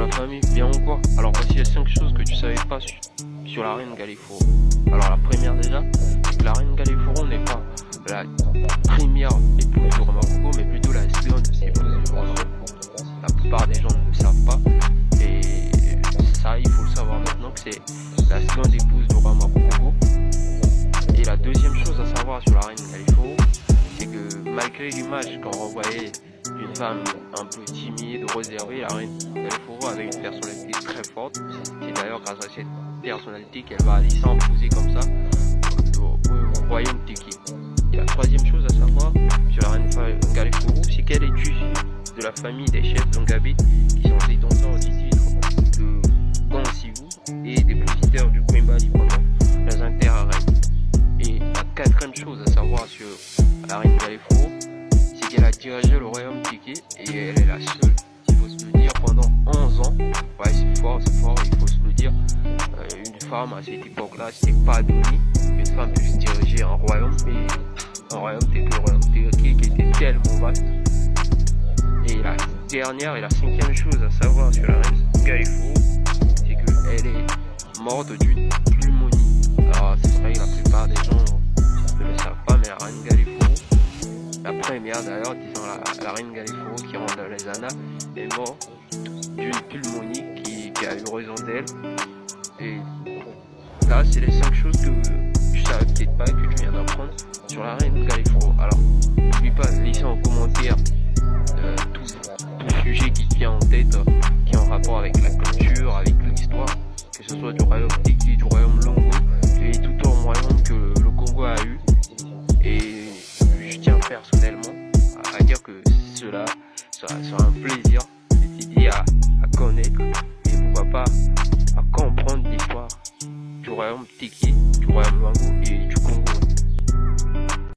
la famille, bien ou quoi? Alors voici les 5 choses que tu savais pas sur la reine Galiforo. Alors la première déjà, c'est que la reine Galiforo n'est pas la première épouse du roi Macoco, mais plutôt la seconde épouse du roi Macoco. La plupart des gens ne le savent pas, et ça il faut le savoir maintenant que c'est la seconde épouse du roi Macoco. Et la deuxième chose à savoir sur la reine Galiforo, c'est que malgré l'image qu'on renvoyait d'une femme un peu timide, réservée, la reine Galiforo avait une personnalité très forte. C'est d'ailleurs grâce à cette personnalité qu'elle va aller s'imposer comme ça au royaume Tiki. Et la troisième chose à savoir sur la reine Galiforo, c'est qu'elle est issue de la famille des chefs Longabi qui sont détenteurs du titre de Gansivu et dépositaires du Kouimbali pendant les inter-reines. Et la quatrième chose à savoir sur la reine Galiforo, c'est qu'elle a dirigé le royaume Tiki et elle est la seule, il faut se le dire, pendant 11 ans. Ouais, c'est fort, il faut se le dire. Une femme à cette époque-là, c'était pas donné. Une femme puisse diriger un royaume, et un royaume tel que le royaume Tiki qui était tellement vaste. Et la dernière et la cinquième chose à savoir sur la reine Galiforo, c'est qu'elle est morte d'une pneumonie. Alors c'est vrai que la plupart des gens ne le savent pas, mais la reine Galiforo, la première d'ailleurs, disons la reine Galiforo qui rentre dans les annales, est morte d'une pneumonie qui a eu raison d'elle. Et là, c'est les 5 choses que je savais peut-être pas et que tu viens d'apprendre sur la reine Galiforo. Alors, n'oublie pas de laisser en commentaire tout sujet qui te vient en tête, qui est en rapport avec la culture, avec l'histoire, que ce soit du royaume Tiki, du royaume Longo et tout autre royaume que le Congo a eu. Et je tiens personnellement à dire que cela sera un plaisir de t'aider à connaître et pourquoi pas à comprendre l'histoire du royaume Tiki, du royaume Longo